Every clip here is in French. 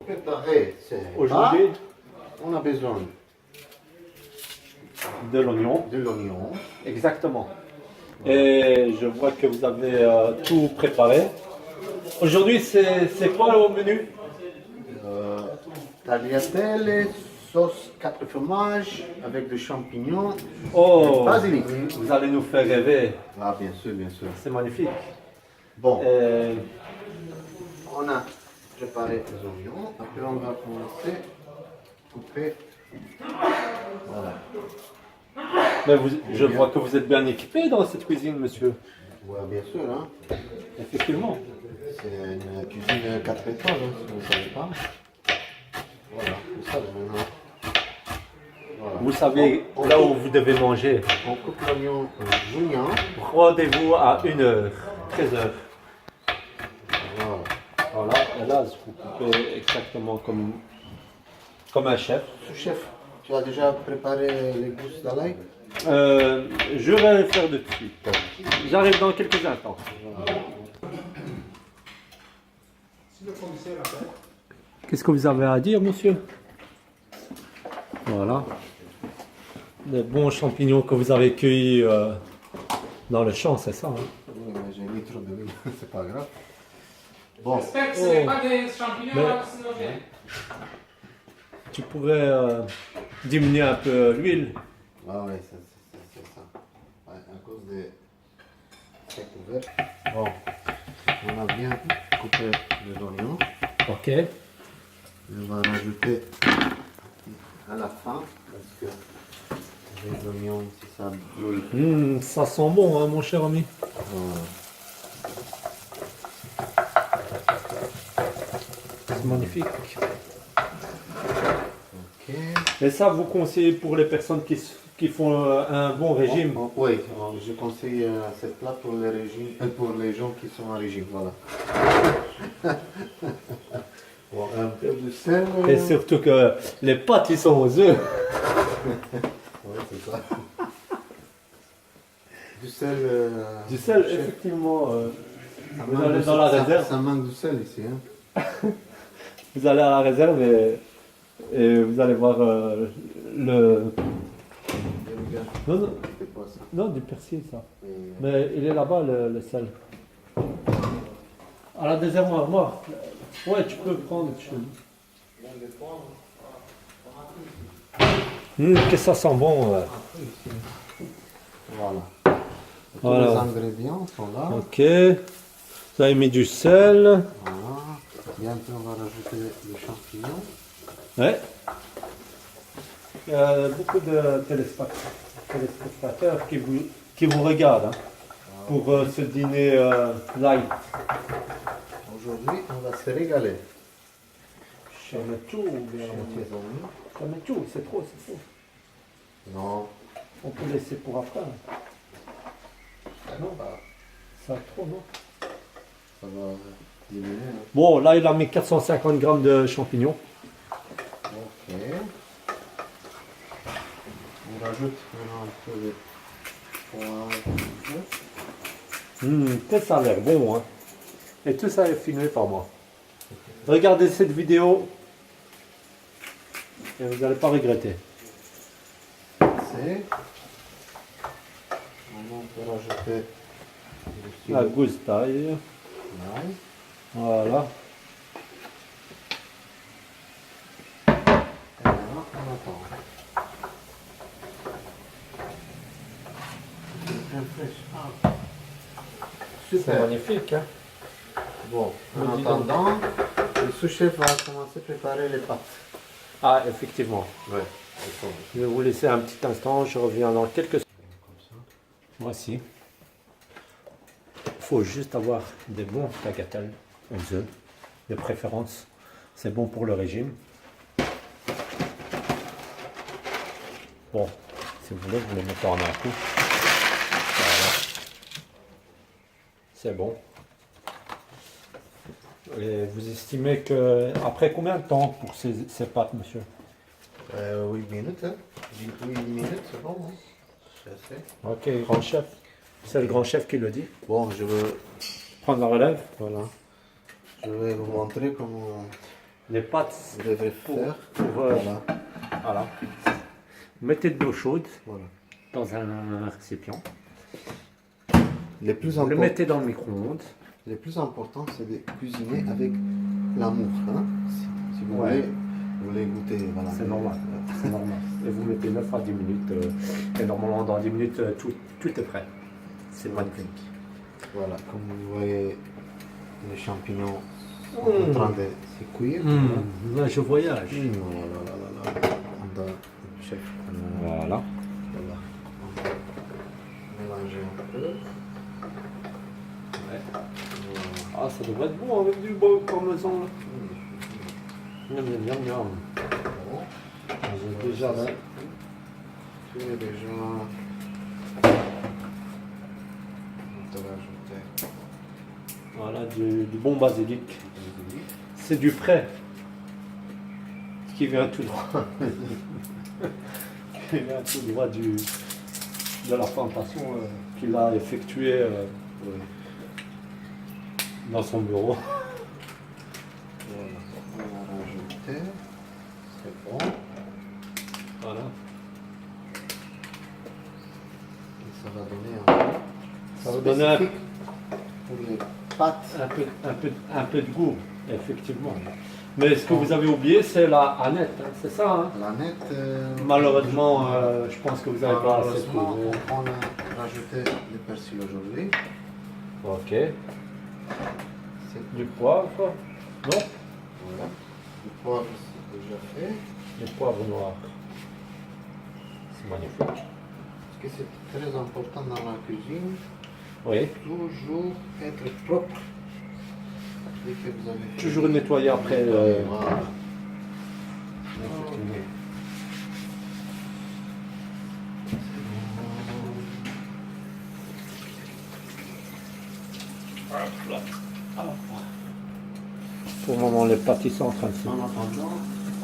préparer Aujourd'hui, on a besoin de l'oignon. de l'oignon. Exactement. Et je vois que vous avez tout préparé. Aujourd'hui, c'est quoi au menu? Tagliatelle, sauce 4 fromages avec des champignons. Oh, Basilic. vous allez nous faire rêver. Ah, bien sûr, bien sûr. C'est magnifique. Bon, Et on a préparé les oignons. Après, on va commencer à couper. Voilà. mais je vois que vous êtes bien équipé dans cette cuisine, monsieur. Ouais, bien sûr, hein. Effectivement. C'est une cuisine 4 étoiles, hein, si vous ne savez pas. Voilà, c'est ça maintenant. Voilà. Vous savez là où vous devez manger. On coupe l'oignon en julienne. Rendez-vous à 1h, 13h. Voilà. Voilà, et là, vous coupez exactement comme un chef. Sous-chef, tu as déjà préparé les gousses d'ail? Je vais le faire de suite. J'arrive dans quelques instants. Qu'est-ce que vous avez à dire, monsieur? Voilà. Des bons champignons que vous avez cueillis dans le champ, c'est ça, hein? Oui, mais j'ai mis trop d'huile, c'est pas grave. Bon, J'espère que ce n'est pas des champignons Mais- hallucinogènes. Tu pourrais diminuer un peu l'huile. ah ouais, c'est ça. Ouais, à cause des steaks ouverts. Bon, on a bien coupé les oignons. Ok. On va rajouter à la fin parce que les oignons, si ça brûle. Ça sent bon, hein, mon cher ami. Voilà. C'est magnifique. Ok. Et ça, vous conseillez pour les personnes qui font un bon régime. Oui, je conseille cette plat pour les régimes, pour les gens qui sont en régime, voilà. Bon, un peu de sel. Et surtout que les pâtes, ils sont aux œufs. Oui, c'est ça. Du sel. Du sel, chef. effectivement. Ça Vous manque allez de dans la sel, réserve. Ça manque de sel ici. Hein. Vous allez à la réserve et vous allez voir le... Non, non, C'est quoi ça? non, du persil, ça. Et- Mais il est là-bas, le sel. À la deuxième armoire. Ouais, tu peux prendre. Que ça sent bon. Voilà. Tous Voilà. les ingrédients sont là. Ok. Vous avez mis du sel. Voilà. Bientôt, on va rajouter les champignons. Ouais. Il y a beaucoup de téléspectateurs qui vous regardent hein, pour ce dîner light. Aujourd'hui, on va se régaler. Je mets tout ou bien la moitié. Je mets tout, c'est trop, c'est trop. Non. On peut laisser pour après. Non, bah, Ça trop, non? ça va diminuer. Hein. Bon, là, il a mis 450 grammes de champignons. Ok. On rajoute maintenant un peu de poivre. Ça a l'air bon, hein. Et tout ça est filmé par moi. Regardez cette vidéo et vous n'allez pas regretter. C'est. Maintenant, on peut rajouter du La sirop gousse d'ail. d'ail. Voilà. Et maintenant, on attend. C'est bien fraîche. Ah. C'est Super. magnifique, hein. Bon, Me en dis donc. attendant, le sous-chef va commencer à préparer les pâtes. Ah, effectivement. Ouais. Je vais vous laisser un petit instant, je reviens dans quelques secondes. Voici. Il faut juste avoir des bons tagliatelles aux œufs, de préférence. C'est bon pour le régime. Bon, si vous voulez, vous les mettez en un coup. Voilà. C'est bon. Et vous estimez que après combien de temps pour ces pâtes, monsieur? 8 minutes, hein. 8 minutes, c'est bon, hein. C'est assez. Ok, grand chef. C'est le grand chef qui le dit. Bon, je veux, Prendre la relève. voilà. Je vais vous montrer comment Les pâtes, vous devrez faire. Voilà. voilà. Mettez de l'eau chaude Voilà. dans un récipient. Les plus Vous le importants. mettez dans le micro-ondes. Le plus important, c'est de cuisiner avec l'amour. Hein? Si vous, Ouais. vous voulez goûter, voilà. C'est normal. C'est normal. Et vous mettez 9 à 10 minutes. Et normalement, dans 10 minutes, tout est prêt. C'est magnifique. Voilà, comme vous voyez, les champignons sont en train de se cuire. Là, je voyage. On doit, chef, Voilà. voilà. On va mélanger un peu. Ouais. Voilà. Ah, ça devrait être bon avec du beau parmesan. Là. Miam, miam, miam, miam. Bon. J'ai déjà là. Tu es déjà. On te va ajouter Voilà, du bon basilic. C'est du frais. Qui vient tout droit. Qui vient tout droit de la plantation qu'il a effectuée dans son bureau. Voilà. On va rajouter. C'est bon. Voilà. Et ça va donner un goût. Ça va donner un, spécifique pour les pâtes. un peu de goût, effectivement. Mais ce que vous avez oublié, c'est la Annette, hein, c'est ça, hein? La nette. Malheureusement, je pense que vous n'avez pas assez malheureusement, trouvé. on a rajouté du persil aujourd'hui. Ok. C'est Du poivre, non? voilà. Le poivre, c'est déjà fait. Du poivre noir. C'est magnifique. Parce que c'est très important dans la cuisine, Oui. toujours être propre. Dès que vous avez fait. Toujours nettoyer après. Voilà. Effectivement. Hop là. Hop. Pour le moment, les pâtes sont en train de se En attendant,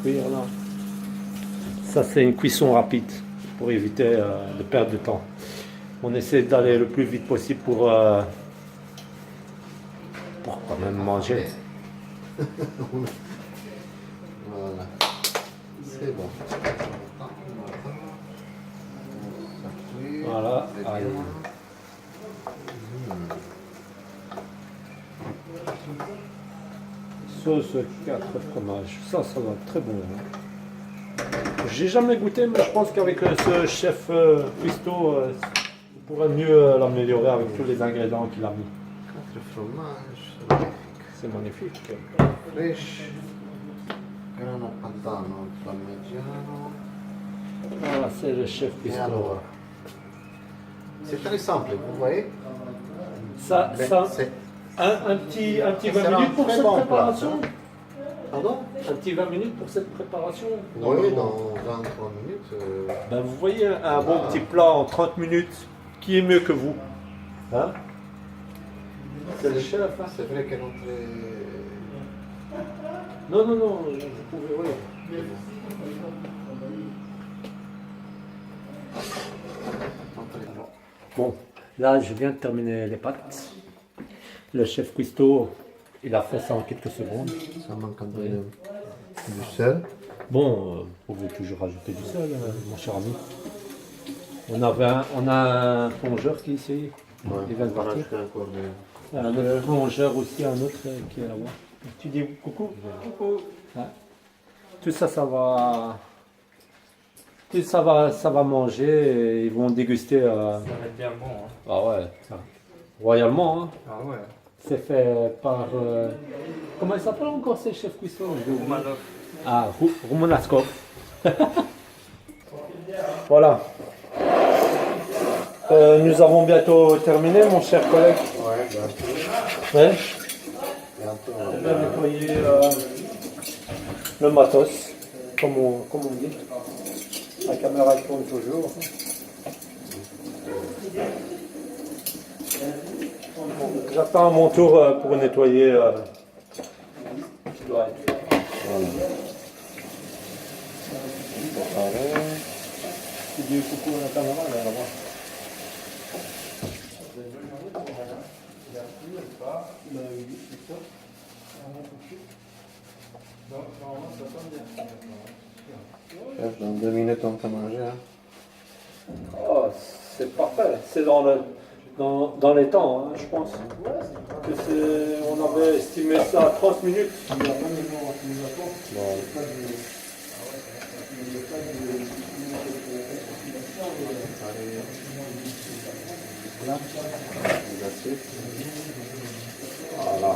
cuire là. Ça, c'est une cuisson rapide pour éviter de perdre de temps. On essaie d'aller le plus vite possible pour quand même manger. voilà. C'est bon. Ça cuit. Voilà. Très bien. Allez. Sauce 4 fromages. Ça va être très bon. Hein. J'ai jamais goûté, mais je pense qu'avec ce chef cuistot, on pourrait mieux l'améliorer avec tous les ingrédients qu'il a mis. 4 fromages. C'est magnifique. Fresh. Grana padano parmigiano. Voilà, c'est le chef Et cuistot. alors, c'est très simple, vous voyez. Ça, C'est un petit Ça 20 sera minutes un pour très cette bon préparation. plat, pardon. Un petit 20 minutes pour cette préparation. Oui, Normalement. dans 23 minutes. Ben, vous voyez un bon petit plat en 30 minutes, qui est mieux que vous? Hein? C'est le chef, hein? C'est vrai que notre. Non, vous pouvez, oui. Bon, là, je viens de terminer les pâtes. Le chef cuistot, il a fait ça en quelques secondes. Ça manque un peu du sel. Bon, vous pouvez toujours rajouter du sel, mon cher ami. On a un plongeur qui est ici. Il vient de partir. rajouter encore des. Un autre plongeur aussi, un autre qui est là-bas. Tu dis coucou? Coucou. Ouais. Tout ça, ça va. Tout ça va manger et ils vont déguster. Ça va être bien bon. Hein. Ah ouais, ça. Royalement. Hein. Ah ouais. C'est fait par. Comment il s'appelle encore ces chefs cuistot? Romanov. Ah, Roumanaskov. Voilà. Nous avons bientôt terminé, mon cher collègue. Ouais, bientôt. Ouais. Bientôt. On va nettoyer le matos, comme on dit. La caméra tourne toujours. J'attends mon tour pour nettoyer. Qui doit être. Voilà. Tu dis coucou à la caméra, là-bas. Chef, dans 2 minutes, on peut manger. Hein. Oh, c'est parfait. C'est dans les temps, hein, je pense. On avait estimé ça à 30 minutes. Voilà.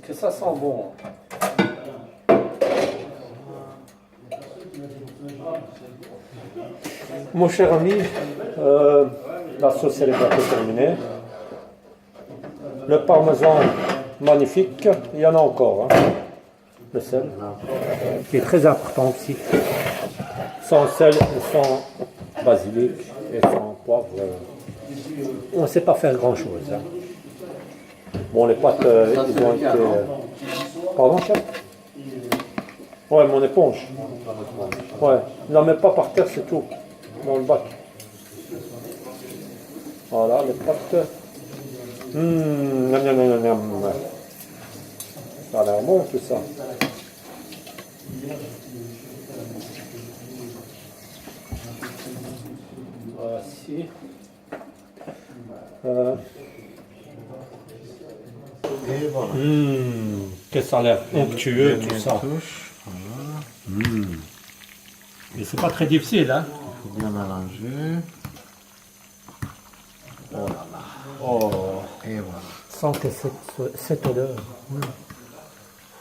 Que ça sent bon. Mon cher ami, la sauce elle est bientôt terminée. Le parmesan, magnifique. Il y en a encore. Hein. Le sel, qui est très important aussi. Sans sel, sans basilic et sans poivre, on ne sait pas faire grand chose. Hein. Bon, les pâtes, ils ont été. Pardon, chef? Ouais, mon éponge. Ouais, n'en mets pas par terre, c'est tout. Dans le bac. Voilà, les pâtes. Miam, miam, miam, miam. Ça a l'air bon tout ça. Voici. Et voilà. Que ça a l'air onctueux tout ça. Touche. Voilà. Et c'est pas très difficile, hein? Il faut bien mélanger. Oh là là. Oh, Et voilà. sans que cette odeur.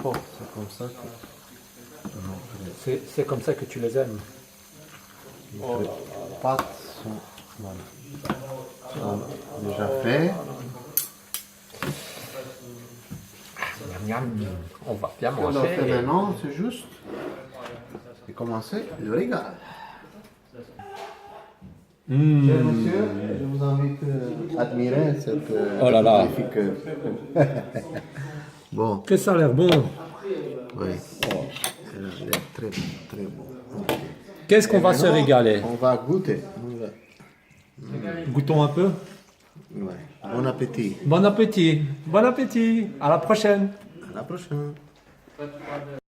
Oh, c'est comme ça que. C'est comme ça que tu les aimes. Les pâtes sont déjà faites. On va bien Ce qu'on doit faire maintenant, c'est juste de commencer le régal. Cher monsieur, je vous invite à admirer cette Oh là là. magnifique. Bon, Que ça a l'air bon. oui. Elle a l'air très bon, très bon. Ok. Qu'est-ce qu'on va se Maintenant, régaler? On va goûter. Goûtons un peu. Ouais. Bon appétit. Bon appétit. Bon appétit. À la prochaine. À la prochaine.